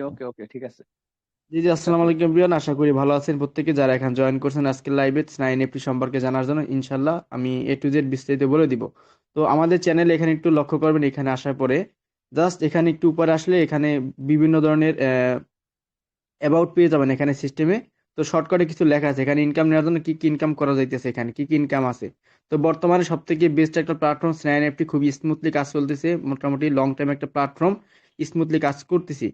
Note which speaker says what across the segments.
Speaker 1: ওকে ওকে, ঠিক আছে।
Speaker 2: জি জি, আসসালামু আলাইকুম প্রিয়ান, আশা করি ভালো আছেন প্রত্যেকে যারা এখন জয়েন করছেন আজকে লাইভে স্নাইন এফটি সম্পর্কে জানার জন্য। ইনশাল্লাহ আমি এ টু জেড বিস্তারিত বলে দিব। তো আমাদের চ্যানেল এখানে একটু লক্ষ্য করবেন, এখানে আসার পরে জাস্ট এখানে একটু উপরে আসলে এখানে বিভিন্ন ধরনের অ্যাবাউট পেয়ে যাবেন এখানে সিস্টেমে। তো শর্টকাটে কিছু লেখা আছে এখানে ইনকাম নেওয়ার জন্য কি কি ইনকাম করা যাইতেছে, এখানে কি কি ইনকাম আছে। তো বর্তমানে সব থেকে বেস্ট একটা প্ল্যাটফর্ম স্ন্যান অ্যাপটি, খুবই স্মুথলি কাজ চলতেছে, মোটামুটি লং টাইম একটা প্ল্যাটফর্ম, স্মুথলি কাজ করতেছি।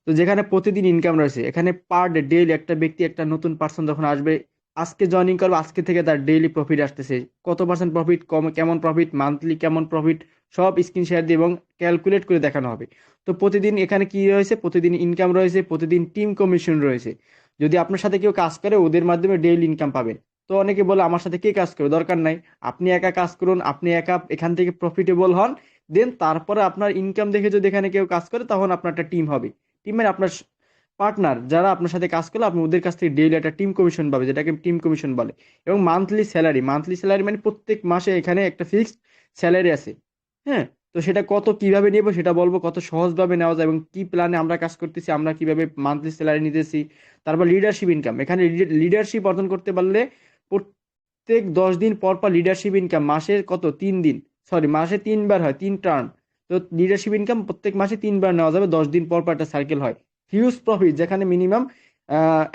Speaker 2: তো যেখানে প্রতিদিন ইনকাম রয়েছে, এখানে পার ডে ডেইলি একটা ব্যক্তি, একটা নতুন পার্সন যখন আসবে, আজকে জয়েনিং করবে, আজকে থেকে তার ডেইলি প্রফিট আসতেছে। কত পার্সেন্ট প্রফিট, কম কেমন প্রফিট, মান্থলি কেমন প্রফিট, সব স্ক্রিন শেয়ার দিয়ে এবং ক্যালকুলেট করে দেখানো হবে। তো প্রতিদিন এখানে কি রয়েছে, প্রতিদিন ইনকাম রয়েছে, প্রতিদিন টিম কমিশন রয়েছে। যদি আপনার সাথে কেউ কাজ করে, ওদের মাধ্যমে ডেইলি ইনকাম পাবেন। তো অনেকে বলে আমার সাথে কে কাজ করে, দরকার নাই, আপনি একা কাজ করুন, আপনি একা এখান থেকে প্রফিটেবল হন। দেন তারপরে আপনার ইনকাম দেখে যদি এখানে কেউ কাজ করে, তখন আপনার একটা টিম হবে। টিমের আপনার পার্টনার যারা আপনার সাথে কাজ করলে, আপনি ওদের কাছ থেকে ডেইলি একটা টিম কমিশন পাবে, যেটাকে টিম কমিশন বলে। এবং মান্থলি স্যালারি মানে প্রত্যেক মাসে এখানে একটা ফিক্সড স্যালারি আছে। হ্যাঁ। তো সেটা কত কিভাবে নেবো সেটা বলবো, কত সহজভাবে নেওয়া যায় এবং কি প্ল্যানে আমরা কাজ করতেছি, আমরা কিভাবে মান্থলি স্যালারি নিতেছি। তারপর লিডারশিপ ইনকাম, এখানে লিডারশিপ অর্জন করতে পারলে প্রত্যেক 10 দিন পর পর লিডারশিপ ইনকাম, মাসে কত 3 দিন, সরি মাসে 3 বার হয়, 3 টার্ম। তো লিডারশিপ ইনকাম প্রত্যেক মাসে 3 বার নেওয়া যাবে, 10 দিন পর পর একটা সার্কেল হয়। হিউজ প্রফিট, যেখানে মিনিমাম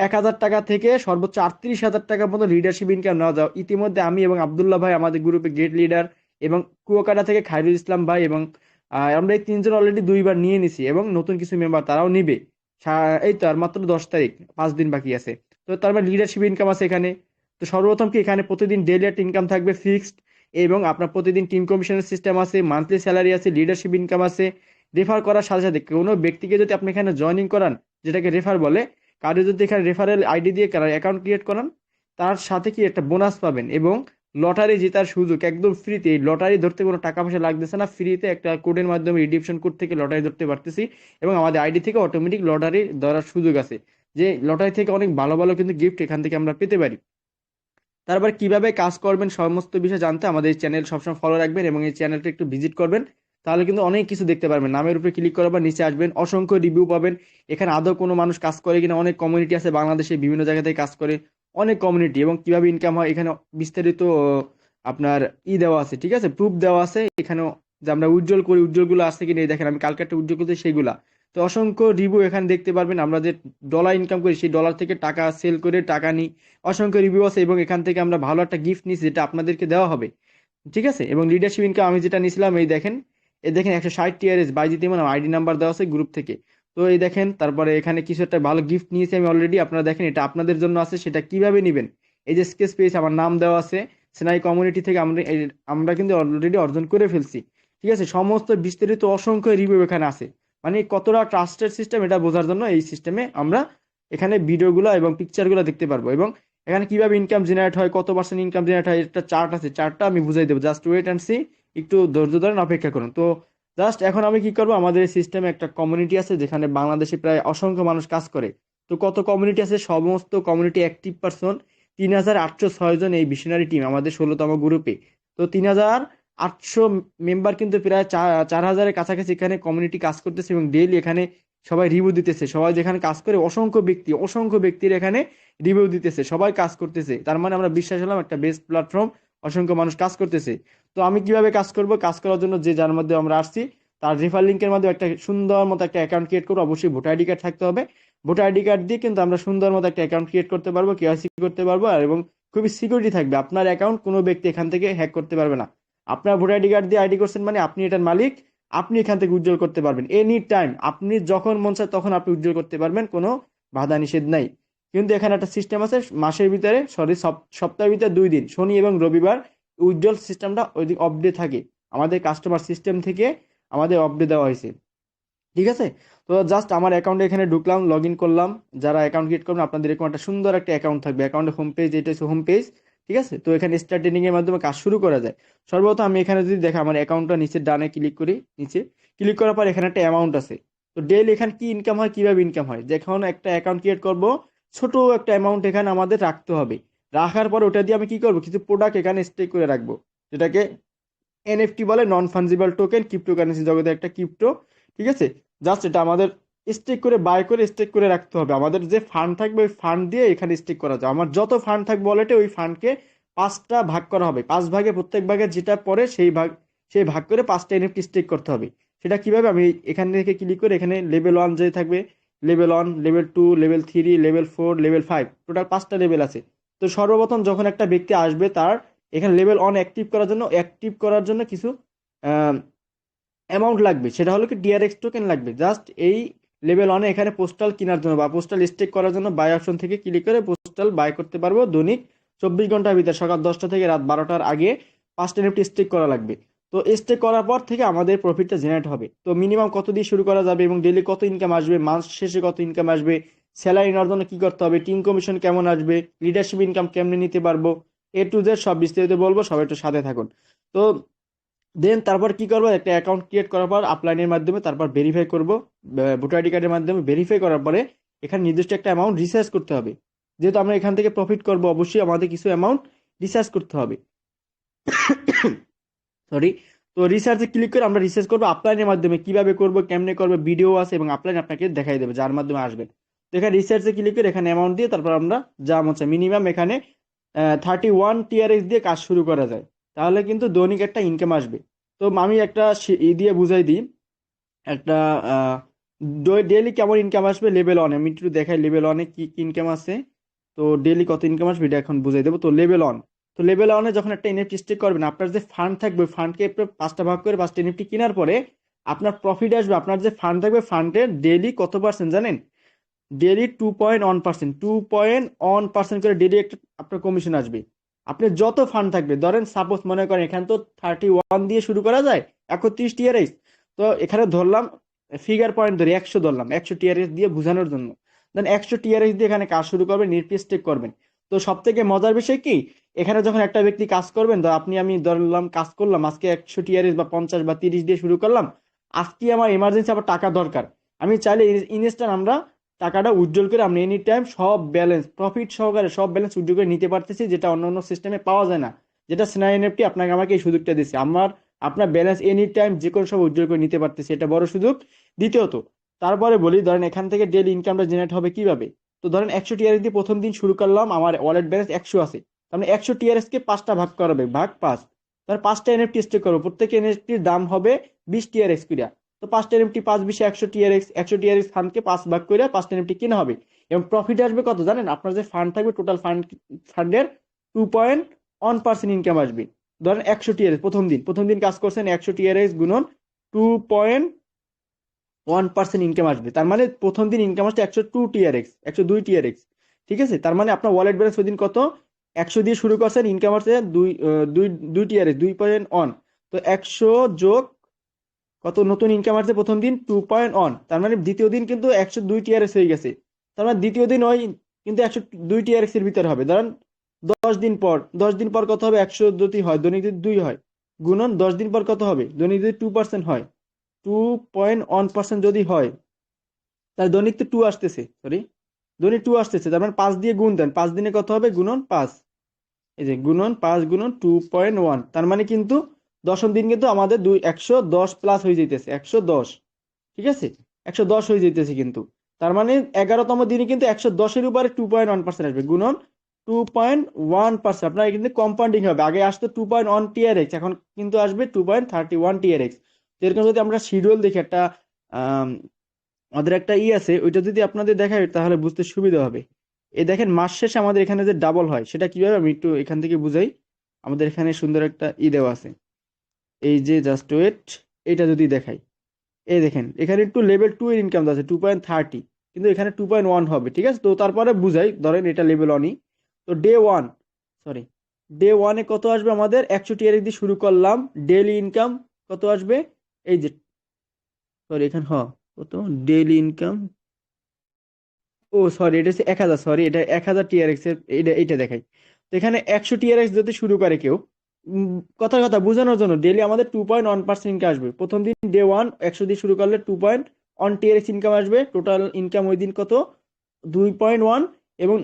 Speaker 2: 1,000 টাকা থেকে সর্বোচ্চ 38,000 টাকা পর্যন্ত লিডারশিপ ইনকাম নেওয়া যায়। ইতিমধ্যে আমি এবং আব্দুল্লাহ ভাই আমাদের গ্রুপে গ্রেট লিডার, এবং কুয়াকাটা থেকে খায়রুল ইসলাম ভাই, এবং আমরা এই 3জন অলরেডি 2 বার নিয়ে নিছি এবং নতুন কিছু মেম্বার তারাও নিবে। এই তো আর মাত্র 10 তারিখ, 5 দিন বাকি আছে। তো তার মানে লিডারশিপ ইনকাম আছে এখানে। তো সর্বপ্রথম কি, এখানে প্রতিদিন ডেইলি একটা ইনকাম থাকবে ফিক্সড, এবং আপনার প্রতিদিন টিম কমিশনের সিস্টেম আছে, মান্থলি স্যালারি আছে, লিডারশিপ ইনকাম আছে। রেফার করার সাথে সাথে কোনো ব্যক্তিকে যদি আপনি এখানে জয়েনিং করান, যেটাকে রেফার বলে, কারো যদি এখানে রেফারেল আইডি দিয়ে অ্যাকাউন্ট ক্রিয়েট করান, তার সাথে কি একটা বোনাস পাবেন, এবং লটারি জেতার সুযোগ একদম ফ্রিতে। এই লটারি ধরতে কোনো টাকা পয়সা লাগতেছে না, ফ্রিতে একটা কোডের মাধ্যমে, রিডিমশন কোড থেকে লটারি ধরতে পারতেছি। এবং আমাদের আইডি থেকে অটোমেটিক লটারি ধরার সুযোগ আছে, যে লটারি থেকে অনেক ভালো ভালো কিন্তু গিফট এখান থেকে আমরা পেতে পারি। তারপর কিভাবে কাজ করবেন সমস্ত বিষয় জানতে আমাদের এই চ্যানেল সবসময় ফলো রাখবেন এবং এই চ্যানেলটা একটু ভিজিট করবেন। তাহলে কিন্তু অনেক কিছু দেখতে পারবেন, নামের উপরে ক্লিক করার পর নিচে আসবেন, অসংখ্য রিভিউ পাবেন। এখানে আদৌ কোনো মানুষ কাজ করে কিনা, অনেক কমিউনিটি আছে বাংলাদেশে, বিভিন্ন জায়গা থেকে কাজ করে অনেক কমিউনিটি, এবং কিভাবে ইনকাম হয় এখানে বিস্তারিত আপনার দেওয়া আছে, ঠিক আছে, প্রুফ দেওয়া আছে এখানে। যে আমরা উজ্জ্বল করি, উজ্জ্বল গুলো আসছে কিনা, এই দেখেন আমি কালকে একটা উজ্জ্বল করতে সেইগুলা। তো অসংখ্য রিভিউ এখানে দেখতে পারবেন, আমরা যে ডলার ইনকাম করি, সেই ডলার থেকে টাকা সেল করে টাকা নিই। অসংখ্য রিভিউ আছে, এবং এখান থেকে আমরা ভালো একটা গিফট নিচ্ছি, যেটা আপনাদেরকে দেওয়া হবে। ঠিক আছে। এবং লিডারশিপ ইনকাম আমি যেটা নিয়েছিলাম, এই দেখেন, এই দেখেন 160 TRS বাইজিত ইমন আইডি নাম্বার দেওয়া আছে গ্রুপ থেকে। তো এই দেখেন, তারপরে এখানে কিছু একটা ভালো গিফট নিয়েছি আমি অলরেডি, আপনারা দেখেন এটা আপনাদের জন্য আছে, সেটা কিভাবে নেবেন। এই যে স্কেচ পেজ, আমার নাম দেওয়া আছে, সেনাই কমিউনিটি থেকে আমরা আমরা কিন্তু অলরেডি অর্জন করে ফেলছি। ঠিক আছে, সমস্ত বিস্তারিত অসংখ্য রিভিউ এখানে আছে। মানে কতটা ট্রাস্টেড সিস্টেম এটা বোঝার জন্য এই সিস্টেমে আমরা এখানে ভিডিওগুলো এবং পিকচারগুলো দেখতে পারবো। এবং এখানে কিভাবে ইনকাম জেনারেট হয়, কত পার্সেন্ট ইনকাম জেনারেট হয়, একটা চার্ট আছে, চার্টটা আমি বুঝাই দেবো, জাস্ট ওয়েট অ্যান্ড সি। একটু ধৈর্য ধরেন, অপেক্ষা করুন। তো জাস্ট এখন আমি কি করবো, আমাদের এই সিস্টেমে একটা কমিউনিটি আছে, যেখানে বাংলাদেশে প্রায় অসংখ্য মানুষ কাজ করে। তো কত কমিউনিটি আছে, সমস্ত কমিউনিটি অ্যাক্টিভ পার্সন 3,806 জন, এই মিশনারি টিম আমাদের 16তম গ্রুপে। তো 3,800 মেম্বার, কিন্তু প্রায় 4,000-এর কাছাকাছি এখানে কমিউনিটি কাজ করতেছে, এবং ডেইলি এখানে সবাই রিভিউ দিতেছে। সবাই যেখানে কাজ করে, অসংখ্য ব্যক্তির এখানে রিভিউ দিতেছে, সবাই কাজ করতেছে। তার মানে আমরা বিশ্বাস হলাম একটা বেস্ট প্ল্যাটফর্ম, অসংখ্য মানুষ কাজ করতেছে। তো আমি কিভাবে কাজ করব, কাজ করার জন্য যে যার মধ্যে আমরা আসছি, তার রেফার লিঙ্কের মধ্যে একটা সুন্দর মতো একটা অ্যাকাউন্ট ক্রিয়েট করবো। অবশ্যই ভোটার আইডি কার্ড থাকতে হবে। ভোটার আইডি কার্ড দিয়ে কিন্তু আমরা সুন্দর মতো একটা অ্যাকাউন্ট ক্রিয়েট করতে পারবো, কেওয়াইসি করতে পারবো, আর এবং খুবই সিকিউরিটি থাকবে। আপনার অ্যাকাউন্ট কোনো ব্যক্তি এখান থেকে হ্যাক করতে পারবে না। আপনার ভোটার আইডি কার্ড দিয়ে আইডি করছেন মানে আপনি এটার মালিক। আপনি এখান থেকে উজ্জ্বল করতে পারবেন এনি টাইম, আপনি যখন মন চায় তখন আপনি উজ্জ্বল করতে পারবেন, কোনো বাধা নিষেধ নাই। কিন্তু এখানে একটা সিস্টেম আছে, মাসের ভিতরে, সরি সপ্তাহের ভিতরে 2 দিন, শনি এবং রবিবার, উজ্জ্বল সিস্টেমটা ওইদিন অফডে থাকে। আমাদের কাস্টমার সিস্টেম থেকে আমাদের অফডে দেওয়া হয়েছে। ঠিক আছে। তো জাস্ট আমার অ্যাকাউন্টে এখানে ঢুকলাম, লগ ইন করলাম। যারা অ্যাকাউন্ট ক্রিয়েট করবেন, আপনাদের এরকম একটা সুন্দর একটা অ্যাকাউন্ট থাকবে, অ্যাকাউন্টের হোম পেজ, এটা হচ্ছে হোম পেজ। ঠিক আছে। তো এখানে স্টার্ট ট্রেনিং এর মাধ্যমে কাজ শুরু করা যায়। সর্বপ্রথম আমি এখানে যদি দেখা, আমার অ্যাকাউন্টটা নিচে ডানে ক্লিক করি, নিচে ক্লিক করার পর এখানে একটা অ্যামাউন্ট আছে। তো ডেইলি এখানে কি ইনকাম হয়, কিভাবে ইনকাম হয়, যখন একটা অ্যাকাউন্ট ক্রিয়েট করব, ছোট একটা অ্যামাউন্ট এখানে আমাদের রাখতে হবে। রাখার পর ওটা দিয়ে আমি কি করব, কিছু প্রোডাক্ট এখানে স্টে করে রাখবো, যেটাকে এনএফটি বলে, নন ফাঞ্জিবল টোকেন, ক্রিপ্টোকারেন্সি জগতে একটা ক্রিপ্টো। ঠিক আছে। জাস্ট এটা আমাদের স্টেক করে বাই করে স্টেক করে রাখতে হবে। আমাদের যে ফান্ড থাকবে ওই ফান্ড দিয়ে এখানে স্টেক করা যায়। আমার যত ফান্ড থাকবে ওয়ালেটে ওই ফান্ডকে পাঁচটা ভাগ করা হবে, পাঁচ ভাগে প্রত্যেক ভাগে যেটা পড়ে সেই ভাগ করে পাঁচটা এনএফটি স্টেক করতে হবে। সেটা কিভাবে, আমি এখান থেকে ক্লিক করে এখানে লেভেল 1 যে থাকবে, level 1, level 2, level 3, level 4, level 5, total পাঁচটা লেভেল আছে। তো সর্বপ্রথম যখন একটা ব্যক্তি আসবে তার এখানে লেভেল 1 অ্যাক্টিভ করার জন্য কিছু অ্যামাউন্ট লাগবে, সেটা হলো কি ডিআরএক্স টোকেন লাগবে। জাস্ট এই লেভেল 1 এখানে পোস্টাল কেনার জন্য বা পোস্টাল স্টেক করার জন্য বাই অপশন থেকে ক্লিক করে পোস্টাল বাই করতে পারবো। দৈনিক 24 ঘন্টার ভিতর সকাল 10টা থেকে রাত 12টার আগে 5টা নিফটি স্টেক করা লাগবে। তো স্টেক করার পর থেকে আমাদের প্রফিটটা জেনারেট হবে। তো মিনিমাম কত দিয়ে শুরু করা যাবে এবং ডেইলি কত ইনকাম আসবে, মাস শেষে কত ইনকাম আসবে, স্যালারি নেওয়ার জন্য কি করতে হবে, টিম কমিশন কেমন আসবে, লিডারশিপ ইনকাম কেমনে নিতে পারবো, A to Z সব বিস্তারিত বলবো, সবাই একটু সাথে থাকুন। তো দেন তারপর কি করবো, একটা অ্যাকাউন্ট ক্রিয়েট করার পর আপলাইনের মাধ্যমে তারপর ভেরিফাই করব, ভোটার আইডি কার্ডের মাধ্যমে ভেরিফাই করার পরে এখানে নির্দিষ্ট একটা অ্যামাউন্ট রিচার্জ করতে হবে। যেহেতু আমরা এখান থেকে প্রফিট করব অবশ্যই আমাদের কিছু অ্যামাউন্ট রিচার্জ করতে হবে। সরি। তো রিসার্চে ক্লিক করে আমরা রিসার্চ করবো আপলাইনের মাধ্যমে, কিভাবে করব কেমনে করবো ভিডিও আছে এবং আপলাইন আপনাকে দেখাই দেবে যার মাধ্যমে আসবেন। তো এখানে রিসার্চে ক্লিক করে এখানে অ্যামাউন্ট দিয়ে তারপর আমরা যা মনে হচ্ছে মিনিমাম এখানে 31 TRX দিয়ে কাজ শুরু করা যায়, তাহলে কিন্তু দৈনিক একটা ইনকাম আসবে। তো আমি একটা দিয়ে বুঝাই দিই, একটা ডেইলি কেমন ইনকাম আসবে লেভেল 1 আমি একটু দেখাই লেভেল 1 কি কি ইনকাম আছে। তো ডেইলি কত ইনকাম আসবে এটা এখন বুঝাই দেবো। তো লেভেল 1 যখন একটা এনএফটি স্টেক করবেন, আপনার যে ফান্ড থাকবে ফান্ডকে পাঁচটা ভাগ করে পাঁচটা এনএফটি কেনার পরে আপনার প্রফিট আসবে। আপনার যে ফান্ড থাকবে ফান্ডের ডেইলি কত পার্সেন্ট জানেন, ডেইলি 2.1%, 2.1% করে ডেইলি একটা আপনার কমিশন আসবে। আপনি যত ফান্ড থাকবে, ধরেন সাপোজ মনে করেন এখানে তো 31 দিয়ে শুরু করা যায়, 31 TRX। তো এখানে ধরলাম ফিগার পয়েন্ট ধরে 100 ধরলাম, 100 TRX দিয়ে বোঝানোর জন্য। দেন 100 TRX দিয়ে এখানে কাজ শুরু করবেন, নির্দিষ্ট স্টেক করবেন। তো সব থেকে মজার বিষয় কি, এখানে যখন একটা ব্যক্তি কাজ করবেন, তো আমি ধরলাম কাজ করলাম আজকে 100 TRX বা 50 বা 30 দিয়ে শুরু করলাম। আজকে আমার এমার্জেন্সি আবার টাকা দরকার, আমি চাইলে ইনস্ট্যান্ট আমরা টাকাটা উইথড্রল করে আমরা এনি টাইম সব ব্যালেন্স প্রফিট সহকারে সব ব্যালেন্স উইথড্র করে নিতে পারতেছি, যেটা অন্য অন্য সিস্টেমে পাওয়া যায় না। যেটা স্ন্যাপ এনএফটি আপনাকে আমাকে এই সুযোগটা দিচ্ছে, আপনার ব্যালেন্স এনি টাইম যে কোনো সব উইথড্র করে নিতে পারতেছি, এটা বড় সুযোগ। দ্বিতীয়ত তারপরে বলি, ধরেন এখান থেকে ডেইলি ইনকামটা জেনারেট হবে কিভাবে। তো ধরেন 100 TRX দিয়ে প্রথম দিন শুরু করলাম, আমার ওয়ালেট ব্যালেন্স 100 আছে। তার মানে 100 TRX কে পাঁচটা ভাগ করাবে, ভাগ 5, তার পাঁচটা এনএফটি স্টেক করবো, প্রত্যেক এনএফটির দাম হবে 20 TRX করে। তো পাঁচটা এনএফটি 5 20 100 TRX, 100 TRX ফান্ডকে পাঁচ ভাগ করে পাঁচটা এনএফটি কেনা হবে। এবং প্রফিট আসবে কত জানেন, আপনার যে ফান্ড থাকবে টোটাল ফান্ডের 2.1% ইনকাম আসবে। ধরেন 100 TRX প্রথম দিন কাজ করছেন, 100 TRX গুণন 2.1% ইনকাম আসবে। তার মানে প্রথম দিন ইনকাম আসছে 102 TRX, 102 TRX। ঠিক আছে, তার মানে আপনার ওয়ালেট ব্যালেন্স ওই দিন কত, 100 দিয়ে শুরু করছেন, ইনকাম আসছে দুই দুই দুই টিআরএক্স 2.1। তো 100 যোগ কত নতুন ইনকাম আসছে প্রথম দিন 2.1, তার মানে দ্বিতীয় দিন কিন্তু 102 TRX হয়ে গেছে। তার মানে দ্বিতীয় দিন ওই কিন্তু 102 TRX এর ভিতরে হবে। ধরেন 10 দিন পর কত হবে, 100 যদি হয় দৈনিক যদি 2 হয়, গুণন 10 দিন পর কত হবে, দৈনিক যদি 2% হয়, 2.1% যদি হয়, তাহলে দৈনিক তো 2 আসতেছে, সরি দৈনিক 2 আসতেছে। তার মানে 5 দিয়ে গুণ দেন, 5 দিনে কত হবে, গুণন 5, এই যে গুণন 5 গুণন 2.1, তার মানে কিন্তু দশম দিন কিন্তু আমাদের 110 প্লাস হয়ে যাইতেছে, 110। ঠিক আছে, 110 হয়ে যাইতেছে কিন্তু। তার মানে 11তম দিনে কিন্তু 110-এর উপরে 2.1% আসবে, গুণন 2.1%। আপনার কিন্তু কম্পাউন্ডিং হবে, আগে আসতো 2.1 TRX, এখন কিন্তু আসবে 2.31 TRX। এরকম যদি আমরা শিডিউল দেখি, একটা আমাদের একটা আছে, ওইটা যদি আপনাদের দেখায় তাহলে বুঝতে সুবিধা হবে। এই দেখেন মাস শেষে আমাদের এখানে যে ডাবল হয় সেটা কিভাবে, আমি একটু এখান থেকে বুঝাই। আমাদের এখানে সুন্দর একটা দেওয়া আছে, এই যে জাস্ট ওয়েট, এটা যদি দেখাই, এই দেখেন এখানে একটু লেভেল 2 এর ইনকাম আছে 2.30, কিন্তু এখানে 2.1 হবে। ঠিক আছে, তো তারপরে বুঝাই, ধরেন এটা লেভেল 1ই। তো ডে ওয়ানে কত আসবে, আমাদের 100 TRX দিয়ে শুরু করলাম, ডেইলি ইনকাম কত আসবে, এই যে সরি এখানে কত ডেইলি ইনকাম, ও সরি এটা হচ্ছে 1000, সরি এটা 1000 TRX এর, এইটা দেখাই। তো এখানে 100 TRX যদি শুরু করে কেউ, কথার কথা বোঝানোর জন্য, ডেইলি আমাদের 2.1% ইনকাম আসবে। প্রথম দিন ডে 1 100 দিয়ে শুরু করলে 2.1 TRX ইনকাম আসবে, টোটাল ইনকাম ওই দিন কত, 2.1। এবং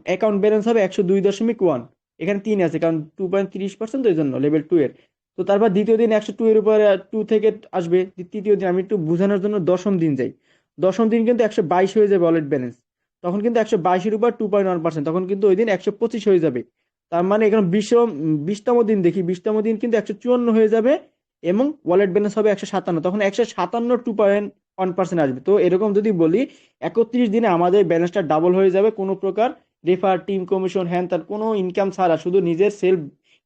Speaker 2: অ্যাকাউন্ট ব্যালেন্স হবে 102.1, এখানে 3 আছে কারণ 2.30% এই জন্য লেভেল 2 এর। তো তারপর দ্বিতীয় দিন 102 এর উপরে 2 থেকে আসবে। তৃতীয় দিন আমি একটু বোঝানোর জন্য দশম দিন যাই। দশম দিন কিন্তু 122 হয়ে যাবে ওয়ালেট ব্যালেন্স। তখন কিন্তু 122-এর উপর 2.1%, তখন কিন্তু ওই দিন 125 হয়ে যাবে। তার মানে এখানে 20তম দিন দেখি, 20তম দিন কিন্তু 154 হয়ে যাবে এবং ওয়ালেট ব্যালেন্স হবে 157, তখন 157 2.1% আসবে। তো এরকম যদি বলি 31 দিনে আমাদের ব্যালেন্সটা ডাবল হয়ে যাবে, কোনো প্রকার রেফার, টিম কমিশন, হ্যান তার কোনো ইনকাম ছাড়া, শুধু নিজের সেলফ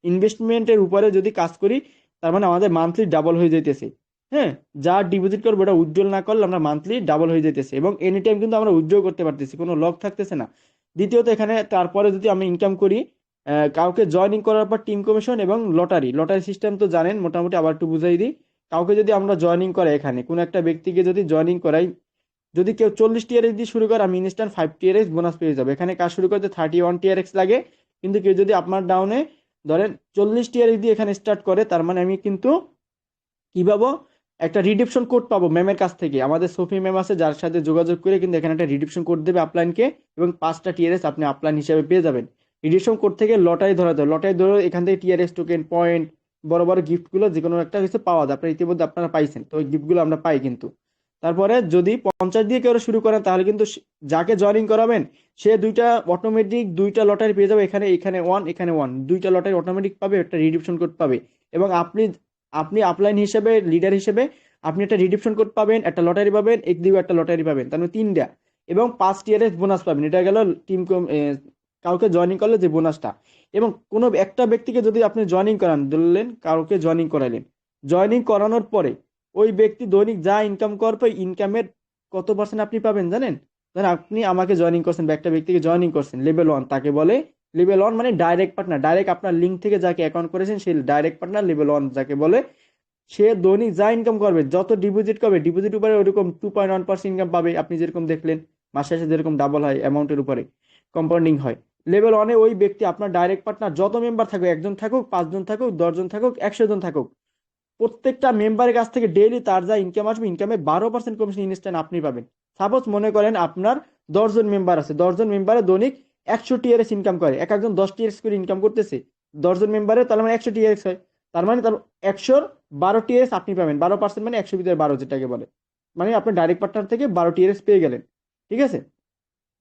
Speaker 2: ইনভেস্টমেন্টের উপরে যদি কাজ করি, তার মানে আমাদের মান্থলি ডাবল হয়ে যাইতেছে। হ্যাঁ, যা ডিপোজিট করবো ওটা উইথড্রল না করলে আমরা মান্থলি ডাবল হয়ে যাইতেছে এবং এনি টাইম কিন্তু আমরা উইথড্র করতে পারতেছি, কোনো লক থাকতেছে না। দ্বিতীয়ত এখানে তারপরে যদি আমি ইনকাম করি, কাউকে জয়েনিং করার পর টিম কমিশন এবং লটারি, লটারি সিস্টেম তো জানেন মোটামুটি, আবার একটু বুঝাই দিই। কাউকে যদি আমরা জয়েনিং করাই, এখানে কোনো একটা ব্যক্তিকে যদি জয়েনিং করাই, যদি কেউ 40 টিআরএক্স দিয়ে শুরু করে, আমি ইনস্ট্যান্ট 5 টিআরএক্স বোনাস পেয়ে যাবো। এখানে কাজ শুরু করতে 31 টিআরএক্স লাগে, কিন্তু কেউ যদি আপনার ডাউনে ধরেন 40 টিআরএক্স দিয়ে এখানে স্টার্ট করে, তার মানে আমি কিন্তু কি পাবো, একটা রিডিপশন কোড পাবো ম্যামের কাছ থেকে। আমাদের সোফি ম্যাম আছে, যার সাথে যোগাযোগ করে কিন্তু এখানে একটা রিডিপশন কোড দেবে আপলাইনকে, এবং 5টা টিআরএস আপনি আপলাইন হিসেবে পেয়ে যাবেন। রিডিপশন কোড থেকে লটারি ধরা যায়, লটারি ধরে এখান থেকে টিআরএস টোকেন পয়েন্ট, বড় বড় গিফট গুলো যে কোনো একটা কিছু পাওয়া যায়। আপনার ইতিমধ্যে আপনারা পাইছেন, তো ওই গিফট গুলো আমরা পাই কিন্তু। তারপরে যদি 50 দিয়ে কেউ শুরু করেন, তাহলে কিন্তু যাকে জয়েনিং করাবেন সে দুইটা লটারি পেয়ে যাবে। এখানে এখানে ওয়ান, এখানে ওয়ান, দুইটা লটারি অটোমেটিক পাবে, একটা রিডিপশন কোড পাবে। এবং আপনি আপনি আপলাইন হিসেবে, লিডার হিসেবে আপনি একটা রিডিপশন কোড পাবেন, একটা লটারি পাবেন, একদিকেও একটা লটারি পাবেন, তার মানে 3টা, এবং 5 টিয়ারের বোনাস পাবেন। এটা গেল টিম কাউকে জয়েনিং করলে যে বোনাসটা। এবং কোনো একটা ব্যক্তিকে যদি আপনি জয়েনিং করান, ধরলেন কাউকে জয়েনিং করাইলেন, জয়েনিং করানোর পরে ওই ব্যক্তি দৈনিক যা ইনকাম করবে, ইনকামের কত পার্সেন্ট আপনি পাবেন জানেন? ধরেন আপনি আমাকে জয়েনিং করছেন বা একটা ব্যক্তিকে জয়েনিং করছেন, লেভেল 1 তাকে বলে। লেভেল 1 মানে ডাইরেক্ট পার্টনার, ডাইরেক্ট আপনার লিঙ্ক থেকে যাকে অ্যাকাউন্ট করেছেন সেই ডাইরেক্ট পার্টনার লেভেল 1 যাকে বলে। সে দৈনিক যা ইনকাম করবে, যত ডিপোজিট করবে, ডিপোজিট উপরে ওরকম 2.1% ইনকাম পাবে। আপনি যেরকম দেখলেন মাসে শেষে যেরকম ডাবল হয়, অ্যামাউন্টের উপরে কম্পাউন্ডিং হয়। লেভেল 1-এ ওই ব্যক্তি আপনার ডাইরেক্ট পার্টনার, যত মেম্বার থাকুক, 1জন থাকুক, 5জন থাকুক, 10জন থাকুক, 100জন থাকুক, প্রত্যেকটা মেম্বারের কাছ থেকে ডেইলি তার যা ইনকাম আসবে, ইনকামে 12% কমিশন ইনস্ট্যান্ট আপনি পাবেন। সাপোজ মনে করেন আপনার 10জন মেম্বার আছে, 10জন মেম্বারে দৈনিক 100 টিআরএস ইনকাম করে, এক একজন 10 টিআরএস করে ইনকাম করতেছে 10জন মেম্বারে, তার মানে 100 টিআরএস হয়। তার মানে তার 100-র 12 টিআরএস আপনি পাবেন। 12% মানে 100 ভিতরে 12, যেটাকে বলে, মানে আপনি ডাইরেক্ট পার্টনার থেকে 12 টিআরএস পেয়ে গেলেন। ঠিক আছে?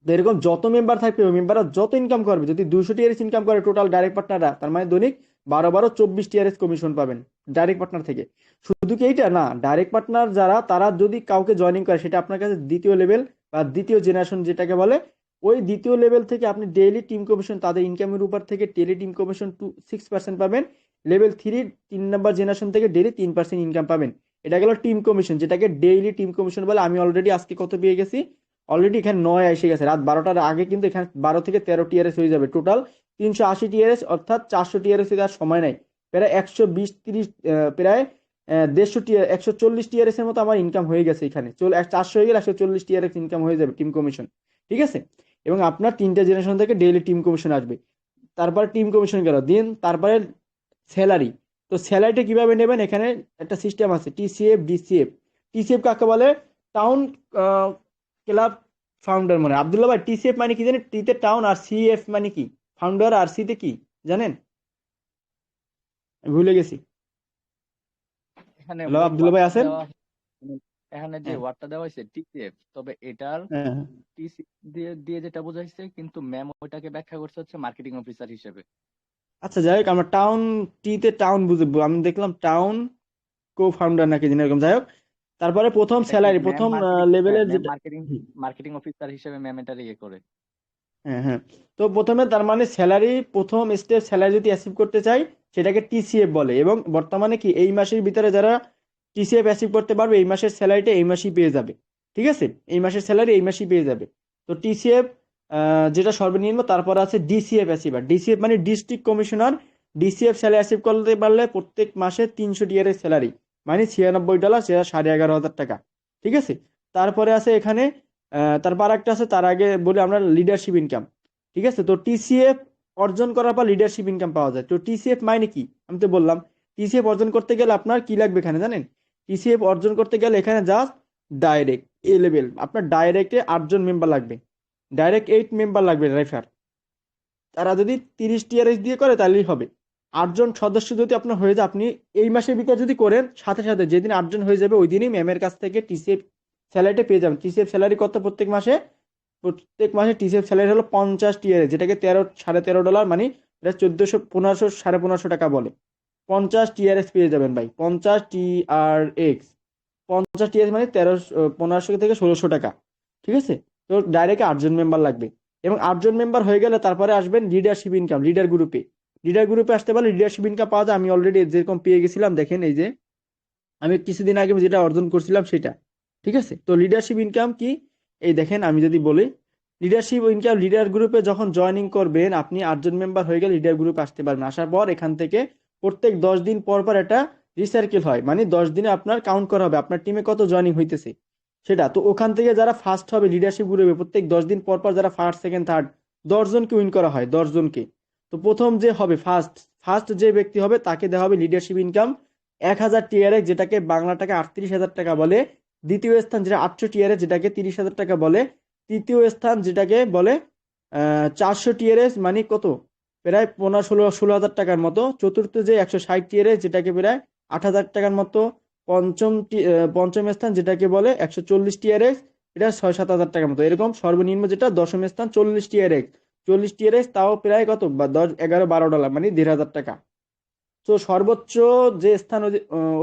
Speaker 2: তো এরকম যত মেম্বার থাকবে, ওই মেম্বাররা যত ইনকাম করবে, যদি 200 টিআরএস ইনকাম করে টোটাল ডাইরেক্ট পার্টনাররা, তার মানে দৈনিক 12 12 24 টিআরএস কমিশন পাবেন ডাইরেক্ট পার্টনার থেকে। শুধু কি এইটা না, ডাইরেক্ট পার্টনার যারা, তারা যদি কাউকে জয়েনিং করে, সেটা আপনার কাছে দ্বিতীয় লেভেল বা দ্বিতীয় জেনারেশন যেটাকে বলে, ওই দ্বিতীয় লেভেল থেকে আপনি ডেইলি টিম কমিশন, তাদের ইনকামের উপর থেকে ডেইলি টিম কমিশন 6% পাবেন। লেভেল 3 3 নম্বর জেনারেশন থেকে ডেইলি 3% ইনকাম পাবেন। এটা গেল টিম কমিশন, যেটাকে ডেইলি টিম কমিশন বলে। আমি অলরেডি আজকে কত পেয়ে গেছি, অলরেডি এখানে 9 এসে গেছে। রাত 12টার আগে কিন্তু এখানে 12 থেকে 13 টিআরএস হয়ে যাবে, টোটাল 380 টিআরএস, অর্থাৎ 400 টিআরএস আর সময় নাই। প্রায় 120 30 প্রায় 150 টিআর 140 টিআরএস এর মতো আমার ইনকাম হয়ে গেছে এখানে। 400 হয়ে গেলে 140 টিআরএস ইনকাম হয়ে যাবে টিম কমিশন। ঠিক আছে? এবং আপনার 3টে জেনারেশন থেকে ডেইলি টিম কমিশন আসবে। তারপরে টিম কমিশন গেল দিন, তারপরে স্যালারি। তো স্যালারিটা কিভাবে নেবেন, এখানে একটা সিস্টেম আছে, টিসিএফ ডিসিএফ। টিসিএফ কাকে বলে? Town club founder. মানে আব্দুল্লাহ ভাই, টিসিএফ মানে কি জানেন? টিতে টাউন, আর সিএফ মানে কি ফাউন্ডার, আর সিতে কি জানেন? আমি ভুলে গেছি।
Speaker 1: এখানে
Speaker 2: হ্যালো
Speaker 1: ওই
Speaker 2: আব্দুল্লাহ ভাই
Speaker 1: ওয়ার্ডটা
Speaker 2: আছেন?
Speaker 1: দেওয়া, এখানে যে
Speaker 2: হ্যাঁ,
Speaker 1: ওয়ার্ডটা দেওয়া হয়েছে টিসিএফ, তবে এটার
Speaker 2: হ্যাঁ।
Speaker 1: টিসি দিয়ে দিয়ে যেটা বোঝাইছে, কিন্তু ম্যাম ওটাকে ব্যাখ্যা করছে হচ্ছে মার্কেটিং অফিসার হিসেবে।
Speaker 2: আচ্ছা, যাই হোক, আমরা টাউন, টিতে টাউন বুঝবো, আমি দেখলাম টাউন কো ফাউন্ডার নাকি জানি এরকম। যাই হোক, তারপরে প্রথম
Speaker 1: এটাকে
Speaker 2: স্যালারি,
Speaker 1: ম্যাম
Speaker 2: প্রথম
Speaker 1: মার্কেটিং, হ্যাঁ
Speaker 2: লেভেলের
Speaker 1: ম্যাম
Speaker 2: যেটা।
Speaker 1: মার্কেটিং, মার্কেটিং অফিসার হিসেবে ম্যাম এটা ইয়ে করে।
Speaker 2: হ্যাঁ, হ্যাঁ। তো প্রথমে তার মানে স্যালারি, প্রথম স্টেপ স্যালারি যদি অ্যাচিভ করতে চাই, সেটাকে টিসিএফ বলে। এবং বর্তমানে কি এই মাসের ভিতরে যারা টিসিএফ অ্যাচিভ করতে পারবে, এই মাসের স্যালারিটা এই মাসেই পেয়ে যাবে। ঠিক আছে? এই মাসের স্যালারি এই মাসেই পেয়ে যাবে। তো টিসিএফ যেটা সর্বনিম্ন, তারপর আছে ডিসিএফ অ্যাচিভার। ডিসিএফ মানে district commissioner. DCF salary achieve করতে পারলে প্রত্যেক মাসে 300 টিয়ারের স্যালারি, মানে $96, সেটা 11,500 টাকা। ঠিক আছে? তারপরে আছে এখানে তারপর একটা আছে, তার আগে বলি আমরা লিডারশিপ ইনকাম। ঠিক আছে? তো টিসিএফ অর্জন করার পর লিডারশিপ ইনকাম পাওয়া যায়। তো টিসিএফ মানে কি, আমি তো বললাম। টিসিএফ অর্জন করতে গেলে আপনার কি লাগবে এখানে জানেন? টিসিএফ অর্জন করতে গেলে এখানে জাস্ট ডাইরেক্ট এ লেভেল, আপনার ডাইরেক্টে 8জন মেম্বার লাগবে, ডাইরেক্ট 8 মেম্বার লাগবে রেফার। তারা যদি 30 টিআরএস দিয়ে করে তাহলেই হবে। 8জন সদস্য যদি আপনার হয়ে যায়, আপনি এই মাসের ভিতরে যদি করেন, সাথে সাথে যেদিন 8জন হয়ে যাবে ওই দিনই ম্যামের কাছ থেকে টিসিএফ স্যালারিটা পেয়ে যাবেন। টিসিএফ স্যালারি কত প্রত্যেক মাসে? প্রত্যেক মাসে টিসিএফ স্যালারি হলো 50 টিআরএস, যেটাকে 13.5 ডলার, মানে এটা 1400 1500 1550 টাকা বলে। 50 টিআরএস পেয়ে যাবেন ভাই, 50 টিআরএক্স। 50 টিআরএস মানে 1500 থেকে 1600 টাকা। ঠিক আছে? তো ডাইরেক্ট 8 জন মেম্বার লাগবে, এবং 8 জন মেম্বার হয়ে গেলে তারপরে আসবেন লিডারশিপ ইনকাম, লিডার গ্রুপে। লিডার গ্রুপে আসতে পারলে লিডারশিপ ইনকাম পাওয়া যায়। আমি অলরেডি যেরকম পেয়ে গেছিলাম, দেখেন এই যে আমি কিছুদিন আগে যেটা অর্জন করছিলাম সেটা। ঠিক আছে? তো লিডারশিপ ইনকাম কি, এই দেখেন আমি যদি বলি, লিডারশিপ ইনকাম, লিডার গ্রুপে যখন জয়েনিং করবেন আপনি 8 জন মেম্বার হয়ে গেলে লিডার গ্রুপে আসতে পারবেন। আসার পর এখান থেকে প্রত্যেক 10 দিন পর পর একটা রিসার্কেল হয়, মানে 10 দিনে আপনার কাউন্ট করা হবে আপনার টিমে কত জয়েনিং হইতেছে সেটা। তো ওখান থেকে যারা ফার্স্ট হবে লিডারশিপ গ্রুপে, প্রত্যেক 10 দিন পর পর যারা ফার্স্ট সেকেন্ড থার্ড 10 জনকে উইন করা হয়, 10 জনকে। তো প্রথম যে হবে ফার্স্ট, ফার্স্ট যে ব্যক্তি হবে তাকে দেওয়া হবে লিডারশিপ ইনকাম 1000 টিআরএক্স, যেটাকে বাংলা টাকা 38,000 টাকা বলে। দ্বিতীয় স্থান যেটা 800 টিআরএক্স, যেটাকে 30,000 টাকা বলে। তৃতীয় স্থান যেটাকে বলে 400 টিআরএস, মানে কত, প্রায় 15-16 হাজার টাকার মতো। চতুর্থ যে 160 টিআরএস, যেটাকে প্রায় 8,000 টাকার মতো। পঞ্চম স্থান যেটাকে বলে 140 টিআরএস, এটা 6-7 হাজার টাকার মতো। এরকম সর্বনিম্ন যেটা দশম স্থান 40 টিআরএক্স। 40 টিআরএক্স তাও প্রায় কত, বা 10, 11, 12 ডলার, মানে 1,500 টাকা। তো সর্বোচ্চ যে স্থান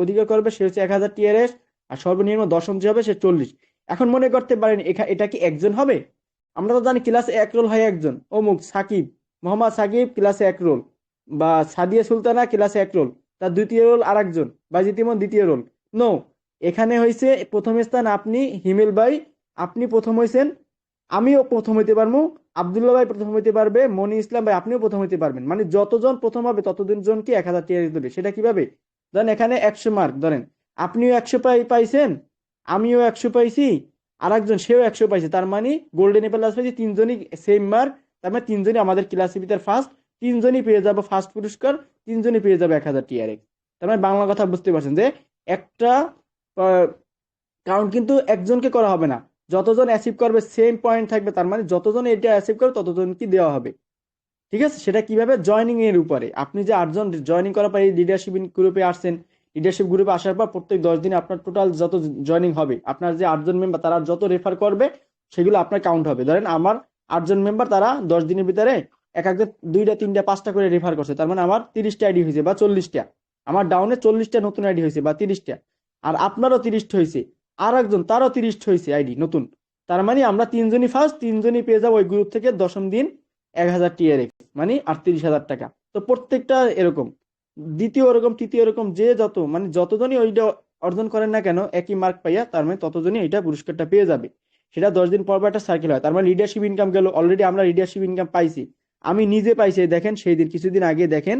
Speaker 2: অধিকার করবে সে হচ্ছে 1,000 টিআরএস, আর সর্বনিম্ন দশম যে হবে সে 40। এখন মনে করতে পারেন এটা কি একজন হবে? আমরা তো জানি ক্লাসে এক রোল হয় একজন, অমুক সাকিব, মোহাম্মদ সাকিব ক্লাসে এক রোল, বা সাদিয়া সুলতানা ক্লাসে এক রোল, তার দ্বিতীয় রোল আর একজন, বা জিতিমন দ্বিতীয় রোল। নো, এখানে হয়েছে প্রথম স্থান আপনি, হিমেল ভাই আপনি প্রথম হয়েছেন, আমিও প্রথম হইতে পারবো, আব্দুল্লাহ ভাই প্রথম হইতে পারবে, মনি ইসলাম ভাই আপনিও প্রথম হইতে পারবেন। মানে যতজন প্রথম হবে ততদিন জনকে 1,000 টিআরএস দেবে। সেটা কিভাবে? ধরেন এখানে 100 মার্ক, ধরেন আপনিও 100 পাইছেন, আমিও 100 পাইছি, আর একজন সেও 100 পাইছে, তার মানে গোল্ডেন প্লাস পাইছি তিনজনই সেম মার্ক। তার মানে তিনজনই আমাদের ক্লাসের ভিতর ফার্স্ট, তিনজনই পেয়ে যাবো ফার্স্ট পুরস্কার, তিনজনই পেয়ে যাবে 1,000 টিআরএক্স। তার মানে বাংলা কথা বুঝতে পারছেন যে একটা কাউন্ট কিন্তু একজনকে করা হবে না, যতজন অ্যাচিভ করবে সেম পয়েন্ট থাকবে, তার মানে যতজন এটা অ্যাচিভ করবে ততজনকে দেওয়া হবে। ঠিক আছে? সেটা কিভাবে? জয়নিং এর উপরে। আপনি যে 8 জন জয়নিং করার পর লিডারশিপ গ্রুপে আসছেন, লিডারশিপ গ্রুপে আসার পর প্রত্যেক 10 দিনে আপনার টোটাল যত জয়নিং হবে, আপনার যে 8 জন মেম্বার তারা যত রেফার করবে সেগুলো আপনার কাউন্ট হবে। ধরেন আমার 8 জন মেম্বার, তারা 10 দিনের ভিতরে এক একজন 2টা 3টা 5টা করে রেফার করছে, তার মানে আমার 30টা আইডি হয়েছে বা 40টা। আমার ডাউনে 40টা নতুন আইডি হয়েছে বা 30টা, আর আপনারও 30টা হয়েছে, আর একজন তারও 30টা হয়েছে আইডি নতুন। তার মানে আমরা তিনজনই ফার্স্ট, তিনজনই পেয়ে যাবো ওই গ্রুপ থেকে দশম দিন 1,000 টিআরএক্স, মানে 38,000 টাকা। তো প্রত্যেকটা এরকম, দ্বিতীয় এরকম, তৃতীয় এরকম, যে যত মানে যতজনই ওইটা অর্জন করেন না কেন একই মার্ক পাইয়া, তার মানে ততজনই এটা পুরস্কারটা পেয়ে যাবে। সেটা 10 দিন পর পর একটা সার্কেল হয়। তার মানে লিডারশিপ ইনকাম গেল, অলরেডি আমরা লিডারশিপ ইনকাম পাইছি। আমি নিজে পাইছি, এই দেখেন সেই দিন কিছুদিন আগে দেখেন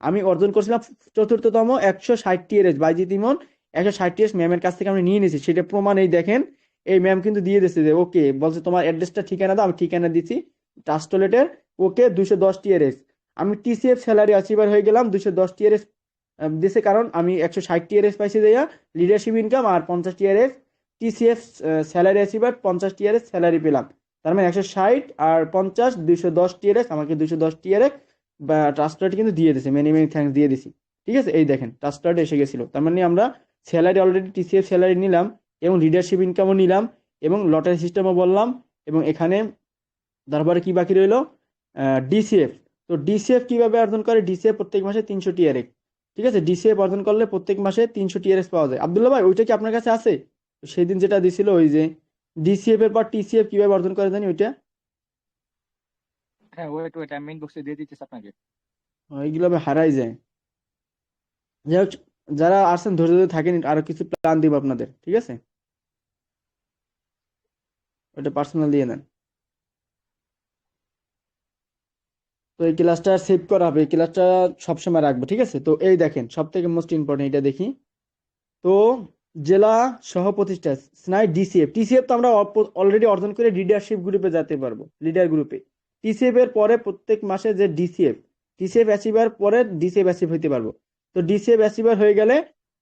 Speaker 2: আমি অর্জন করছিলাম চতুর্থতম 160 টিআরএস বাইজিৎ ইমন। 160 টিআরএস ম্যামের কাছ থেকে আমি নিয়ে নিয়েছি, সেটা প্রমাণ এই দেখেন। এই ম্যাম কিন্তু দিয়ে দিচ্ছে যে ওকে, বলছে তোমার অ্যাড্রেসটা ঠিকানা দাও, আমি ঠিকানা দিচ্ছি ট্রাস্টলেটের, ওকে 210 টিআরএস। আমি টিসিএফ স্যালারি অ্যাচিভার হয়ে গেলাম 210 টিআরএস দিছে, কারণ আমি 160 টিআরএস পাইছি দেয়া লিডারশিপ ইনকাম, আর 50 TRS TCF salary achiever, 50 TRS salary পেলাম। তার মানে 160 আর 50 210 টিআরএস, আমাকে 210 টিআরএস বা ট্রাস্টলেট কিন্তু দিয়ে দিছে, মেনি মেনি থ্যাঙ্কস দিয়ে দিছি। ঠিক আছে? এই দেখেন ট্রাস্টলেট এসে গেছিল। তার মানে আমরা স্যালারি অলরেডি টিসিএফ স্যালারি নিলাম, এবং লিডারশিপ ইনকামও নিলাম, এবং লটারি সিস্টেমও বললাম, এবং এখানে তারপরে কি বাকি রইলো? ডিসিএফ। তো ডিসিএফ কিভাবে অর্জন করে? ডিসিএফ প্রত্যেক মাসে 300 টিআরএক্স। ঠিক আছে? ডিসিএফ অর্জন করলে প্রত্যেক মাসে 300 টিআরএক্স পাওয়া যায়। আব্দুল্লাহ ভাই ওইটা কি আপনার কাছে আছে? সেই দিন যেটা দিছিল, ওই যে ডিসিএফ এর পর টিসিএফ কিভাবে অর্জন করে জানি ওইটা।
Speaker 1: হ্যাঁ, ওয়েট ওয়েট, আমি ইনবক্সে দিয়ে দিচ্ছি আপনাকে।
Speaker 2: এইগুলো আমি হারাই যায়। যাই হোক, যারা আসছেন ধৈর্য ধরে থাকেন, আরো কিছু প্ল্যান দিব আপনাদের। ঠিক আছে? ওইটা পার্সোনাল দিয়ে নেন। তো এই ক্লাসটা সেভ করা হবে, এই ক্লাসটা সবসময় রাখবো। ঠিক আছে? তো এই দেখেন সব থেকে মোস্ট ইম্পর্টেন্ট এটা দেখি। তো জেলা সহ প্রতিষ্ঠা স্নাই ডিসিএফ, টিসিএফ তো আমরা অলরেডি অর্জন করে লিডারশিপ গ্রুপে যেতে পারবো, লিডার গ্রুপে। টিসিএফ এর পরে প্রত্যেক মাসে যে ডিসিএফ, টিসিএফ অ্যাচিভার পরে ডিসিএফ অ্যাচিভ হইতে পারবো। তো ডিসিএফ অ্যাচিভার হয়ে গেলে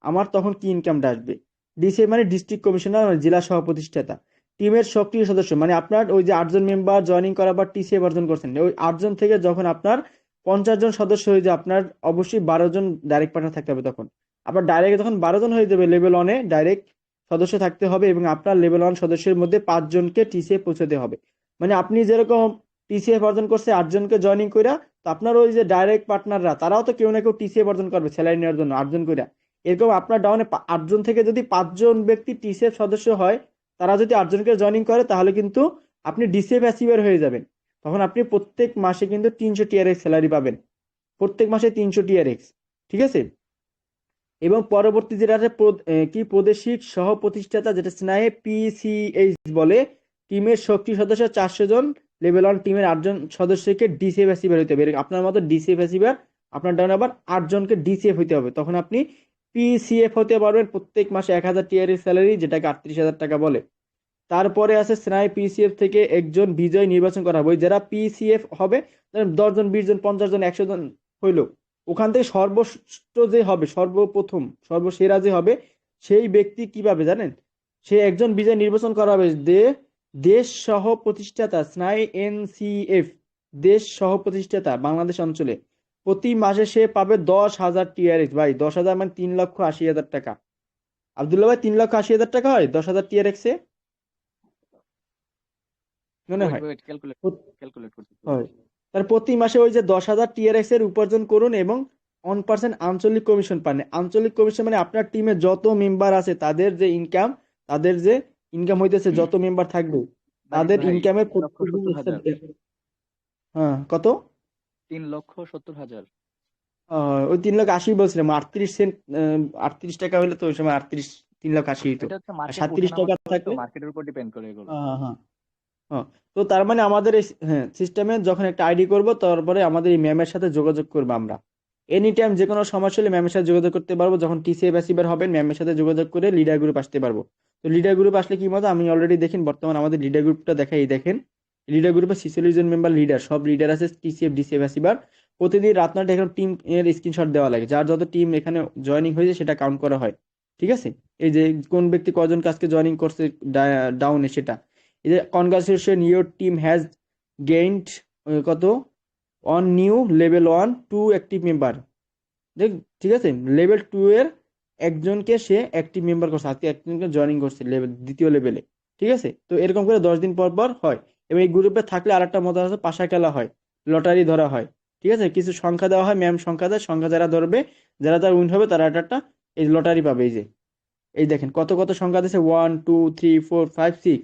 Speaker 2: আমার তখন কি ইনকামটা আসবে? ডিসিএফ মানে ডিস্ট্রিক্ট কমিশনার, মানে জেলা সহ প্রতিষ্ঠাতা। টিমের সক্রিয় সদস্য, মানে আপনার ওই যে 8 জন মেম্বার জয়েনিং করার পর টিসিএফ অর্জন করছেন, ওই 8 জন থেকে যখন আপনার 50 জন সদস্য হয়ে যায়, আপনার অবশ্যই 12 জন ডাইরেক্ট পার্টনার থাকতে হবে তখন। আবার ডাইরেক্ট যখন 12 জন হয়ে যাবে লেভেল 1-এ ডাইরেক্ট সদস্য থাকতে হবে এবং আপনার লেভেল 1 সদস্যের মধ্যে 5 জনকে টিসিএফ পৌঁছাতে হবে। মানে আপনি যেরকম টিসিএফ অর্জন করছে 8 জনকে জয়েনিং কইরা, তো আপনার ওই যে ডাইরেক্ট পার্টনাররা তারাও তো কেউ না কেউ টিসিএফ অর্জন করবে স্যালারি নেওয়ার জন্য 8 জন কইরা। এরকম আপনার ডাউনে 8 জন থেকে যদি 5 জন ব্যক্তি টিসিএফ সদস্য হয়, তারা যদি 8 জনকে জয়েনিং করে, তাহলে কিন্তু আপনি ডিসিএফ অ্যাচিভার হয়ে যাবেন। তখন আপনি প্রত্যেক মাসে কিন্তু 300 টিআরএক্স স্যালারি পাবেন, প্রত্যেক মাসে 300 টিআরএক্স। ঠিক আছে? এবং পরবর্তী যেটা আছে কি প্রাদেশিক সহ প্রতিষ্ঠাতা, যেটা স্নায়ে পিসিএইচ বলে, টিমের সক্রিয় সদস্য 400 জন, লেভেল 1 টিমের 8 জন সদস্যকে ডিসিএফ অ্যাচিভার হইতে হবে। আপনার মতো ডিসিএফ অ্যাচিভার আপনার ডাউন আবার 8 জনকে ডিসিএফ হইতে হবে, তখন আপনি পিসিএফ হতে পারবেন প্রত্যেক মাসে 1000 টিআরএক্স স্যালারি, যেটাকে 38,000 টাকা বলে। তারপরে আছে স্নাই পিসিএফ থেকে একজন বিজয় নির্বাচন করা হবে। যারা পিসিএফ হবে, 10 জন, 20 জন, 50 জন, 100 জন হইলো, ওখান থেকে সর্বশ্রেষ্ঠ যে হবে, সর্বপ্রথম সর্বসেরা যে হবে, সেই ব্যক্তি কি পাবে জানেন? সে একজন বিজয় নির্বাচন করা হবে। দেশ সহ প্রতিষ্ঠাতা স্নাই এনসিএফ, দেশ সহ প্রতিষ্ঠাতা বাংলাদেশ অঞ্চলে প্রতি মাসে সে পাবে 10,000 টিআরএক্স। ভাই 10,000 মানে 3,80,000 টাকা। আব্দুল্লাহ ভাই, 3,80,000 টাকা হয় 10,000 টিআরএক্স এ, মনে
Speaker 1: ওয়েট
Speaker 2: হয়।
Speaker 1: ওয়েট ক্যালকুলেট ক্যালকুলেট করতে।
Speaker 2: হয়। তার প্রতি মাসে ওই যে 10,000 টিআরএক্স এর উপার্জন করুন এবং 1% আঞ্চলিক কমিশন পান। আঞ্চলিক কমিশন মানে আপনার টিমে যত মেম্বার আছে তাদের যে ইনকাম হইতেছে, যত মেম্বার থাকবে
Speaker 1: ভাই
Speaker 2: তাদের
Speaker 1: ভাই
Speaker 2: ইনকামের
Speaker 1: 3,70,000।
Speaker 2: হ্যাঁ, কত?
Speaker 1: 3,70,000।
Speaker 2: ওই 3,80,000 বলছিলাম, 38 সেন্ট, 38 টাকা হলে তো ওই সময় 3,80,000 হইতো।
Speaker 1: এটা হচ্ছে
Speaker 2: আর
Speaker 1: মার্কেট
Speaker 2: 37
Speaker 1: ওঠানামা
Speaker 2: টাকা
Speaker 1: করে, তো
Speaker 2: থাকলে,
Speaker 1: মার্কেটের উপর ডিপেন্ড করে এগুলো।
Speaker 2: হ্যাঁ হ্যাঁ হ্যাঁ। তো তার মানে আমাদের এই, হ্যাঁ, সিস্টেমে যখন একটা আইডি করব, তারপরে আমাদের এই ম্যামের সাথে যোগাযোগ করবো আমরা। এনি টাইম যে কোনো সমস্যা হলে ম্যামের সাথে যোগাযোগ করতে পারবো। যখন টিসিএ ব্যাসিবার হবেন, ম্যামের সাথে যোগাযোগ করে লিডার গ্রুপ আসতে পারবো। তো লিডার গ্রুপ আসলে কি মতো, আমি অলরেডি দেখেন বর্তমান আমাদের লিডার গ্রুপটা দেখাই, দেখেন লিডার গ্রুপে 46 জন মেম্বার লিডার, সব লিডার আছে টিসিএফ ডিসিএ ব্যাসিবার। প্রতিদিন রাত 9টায় এখন টিম এর স্ক্রিনশট দেওয়া লাগে, যার যত টিম এখানে জয়েনিং হয়েছে সেটা কাউন্ট করা হয়। ঠিক আছে? এই যে কোন ব্যক্তি কজন কাজকে জয়েনিং করছে ডাউনে সেটা, এই যে congratulation your team has gained কত on new level 1 2 active member. দেখ, ঠিক আছে, লেভেল 2 এর একজনকে সে অ্যাক্টিভ মেম্বার করছে, আজকে একজনকে জয়েনিং করছে লেভেল দ্বিতীয় লেভেলে। ঠিক আছে? তো এরকম করে 10 দিন পর পর হয়। এবং এই গ্রুপে থাকলে আরেকটা মজা আছে, পাশা খেলা হয়, লটারি ধরা হয়। ঠিক আছে? কিছু সংখ্যা দেওয়া হয়, ম্যাম সংখ্যা দেয়, সংখ্যা যারা ধরবে, যারা তার উইন হবে, তারা একটা এই লটারি পাবে। এই যে এই দেখেন কত কত সংখ্যা দিয়েছে, 1 2 3 4 5 6,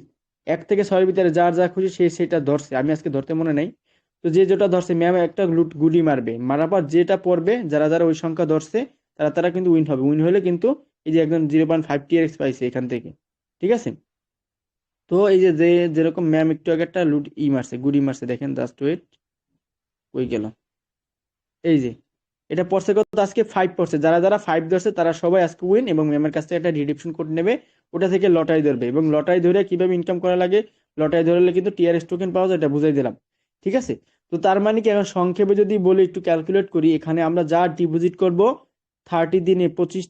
Speaker 2: 1 থেকে 6 এর ভিতরে যার যা খুশি সে সেটা ধরছে। আমি আজকে ধরতে মনে নাই, তো যে যেটা ধরছে ম্যাম একটা গুলি মারবে, মারার পর যেটা পড়বে, যারা যারা ওই সংখ্যা ধরছে, তারা তারা কিন্তু উইন হবে। উইন হলে কিন্তু এই যে একদম 0.5 টিআরএক্স পাইছে এখান থেকে। ঠিক আছে? তো এই যে যেরকম ম্যাম একটু আগে একটা মারছে, গুলি মারছে, দেখেন জাস্ট ওয়েট, কই গেল, এই যে এটা পড়ছে কত আজকে 5 পড়ছে। যারা যারা 5 ধরছে তারা সবাই আজকে উইন, এবং ম্যামের কাছ থেকে একটা রিডিপশন কোড নেবে, ওটা থেকে লটারি ধরবে। এবং লটারি ধরে কিভাবে ইনকাম করা লাগে, লটারি ধরলে কিন্তু টিআরএস টোকেন পাওয়া যায়, এটা বুঝাই দিলাম। ঠিক আছে? তো তার মানে কি, এখন সংক্ষেপে যদি বলি, একটু ক্যালকুলেট করি, এখানে আমরা যা ডিপোজিট করব 30 দিনে, 25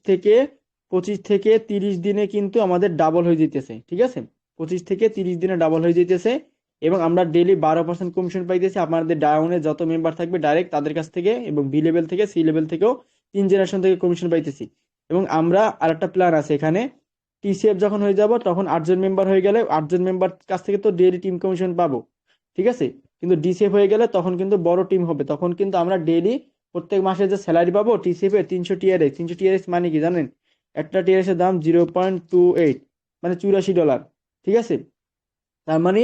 Speaker 2: থেকে 30 দিনে কিন্তু আমাদের ডাবল হয়ে যেতেছে। ঠিক আছে? 25 থেকে 30 দিনে ডাবল হয়ে যেতেছে। এবং আমরা ডেইলি 12% কমিশন পাইতেছি। আমাদের ডাউনে যত মেম্বার থাকবে ডাইরেক্ট তাদের কাছ থেকে, এবং বি লেভেল থেকে, সি লেভেল থেকেও 3 জেনারেশন থেকে কমিশন পাইতেছি। এবং আমরা আরেকটা প্ল্যান আছে এখানে, টিসিএফ যখন হয়ে যাব, তখন 8 জন মেম্বার হয়ে গেলে 8 জন মেম্বার কাছ থেকে তো ডেইলি টিম কমিশন পাবো। ঠিক আছে? কিন্তু ডিসিএফ হয়ে গেলে তখন কিন্তু বড় টিম হবে, তখন কিন্তু আমরা ডেইলি প্রত্যেক মাসে যে স্যালারি পাবো টিসিএফ এর 300 টিআরএক্স। 300 টিআরএক্স মানে কি জানেন? একটা টিআরএক্স এর দাম 0.28, মানে $84। ঠিক আছে? তার মানে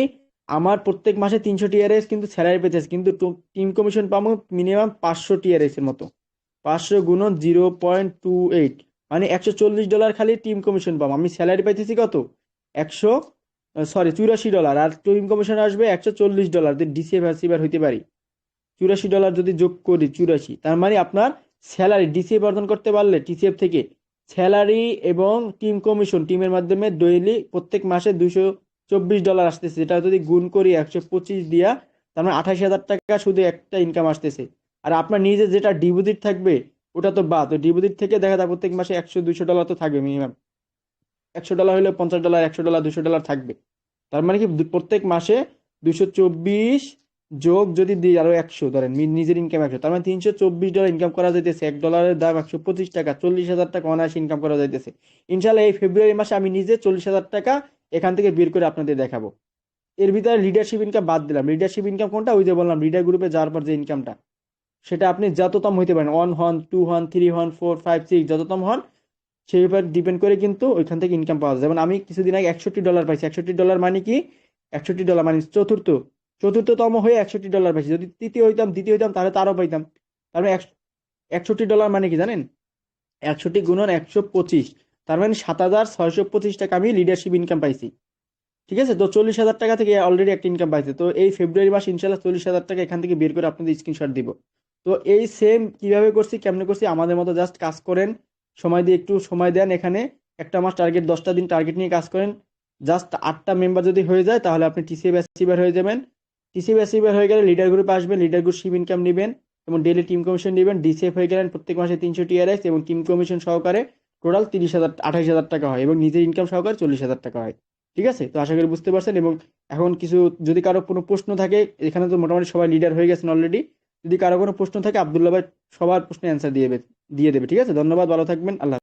Speaker 2: আমার প্রত্যেক মাসে 300 টিআরএস কিন্তু স্যালারি পেতেছে, কিন্তু টিম কমিশন পাবো মিনিমাম 500 টিআরএস এর মতো। 500 গুণন 0.28, মানে $140 খালি টিম কমিশন পাবো। আমি স্যালারি পাইতেছি কত, 100, সরি, $84, আর টিম কমিশন আসবে $140। ডিসিএফ হ্যাসিবার হইতে পারি $84 যদি যোগ করি, 84, তার মানে আপনার স্যালারি ডিসিএফ অর্জন করতে পারলে টিসিএফ থেকে স্যালারি এবং টিম কমিশন, টিমের মাধ্যমে ডেইলি প্রত্যেক মাসে $224 আসতেছে। যেটা যদি গুণ করি 125 দিয়া, তার মানে 28,000 টাকা শুধু একটা ইনকাম আসতেছে। আর আপনার নিজে যেটা ডিপোজিট থাকবে ওটা তো বাদ, ওই ডিপোজিট থেকে দেখা যায় প্রত্যেক মাসে 100-200 ডলার তো থাকবে মিনিমাম। $100 হলে $50, $100, $200 থাকবে। তার মানে কি, প্রত্যেক মাসে 224 যোগ যদি দিই আরো 100, ধরেন নিজের ইনকাম 100, তার মানে $324 ইনকাম করা যাইতেছে। $1 দাম 125 টাকা, 40,000 টাকা অনায়াসে ইনকাম করা যাইতেছে। ইনশাল্লাহ এই ফেব্রুয়ারি মাসে আমি নিজে 40,000 টাকা এখান থেকে বের করে আপনাদের দেখাবো। এর ভিতরে লিডারশিপ ইনকাম বাদ দিলাম। লিডারশিপ ইনকাম কোনটা? ওই যে বললাম, লিডার গ্রুপে যাওয়ার পর যে ইনকামটা, সেটা আপনি যততম হইতে পারেন, 1 হন, 2 হন, 3 হন, 4, 5, 6, যততম হন সেই উপর ডিপেন্ড করে কিন্তু ওইখান থেকে ইনকাম পাওয়া যায়। যেমন আমি কিছুদিন আগে $61 পাইছি। $61 মানে কি? $61 মানে চতুর্থতম হয়ে $61 পাইছি। যদি তৃতীয় হইতাম, দ্বিতীয় হইতাম, তাহলে তো আরো পাইতাম। তার মানে $61 মানে কি জানেন? 61 গুণন 125, তার মানে 7,625 টাকা আমি লিডারশিপ ইনকাম পাইছি। ঠিক আছে, তো 40,000 টাকা থেকে অলরেডি একটা ইনকাম পাইছে। তো এই ফেব্রুয়ারি মাস ইনশাল্লাহ 40,000 টাকা এখান থেকে বের করে আপনাদের স্ক্রিনশট দিব। তো এই সেম কিভাবে করছি, কেমনে করছি, আমাদের মতো জাস্ট কাজ করেন, সময় দিয়ে একটু সময় দেন। এখানে একটা মাস টার্গেট, 10টা দিন টার্গেট নিয়ে কাজ করেন। জাস্ট 8টা মেম্বার যদি হয়ে যায় তাহলে আপনি টিসিএফ অ্যাচিভার হয়ে যাবেন। টিসিএফ অ্যাচিভার হয়ে গেলে লিডার গ্রুপে আসবেন, লিডার গ্রুপ শিপ ইনকাম নেবেন এবং ডেইলি টিম কমিশন নেবেন। ডিসিএফ হয়ে গেলেন, প্রত্যেক মাসে 300 টিআরএক্স এবং টিম কমিশন সহকারে টোটাল 30,000, 28,000 টাকা হয় এবং নিজের ইনকাম সহকারে 40,000 টাকা হয়। ঠিক আছে, তো আশা করি বুঝতে পারছেন। এবং এখন কিছু যদি কারো কোনো প্রশ্ন থাকে, এখানে তো মোটামুটি সবাই লিডার হয়ে গেছেন অলরেডি, যদি কারো কোনো প্রশ্ন থাকে আব্দুল্লাহ ভাই সবার প্রশ্নের অ্যান্সার দিয়ে দেবে। ঠিক আছে, ধন্যবাদ, ভালো থাকবেন, আল্লাহ হাফেজ।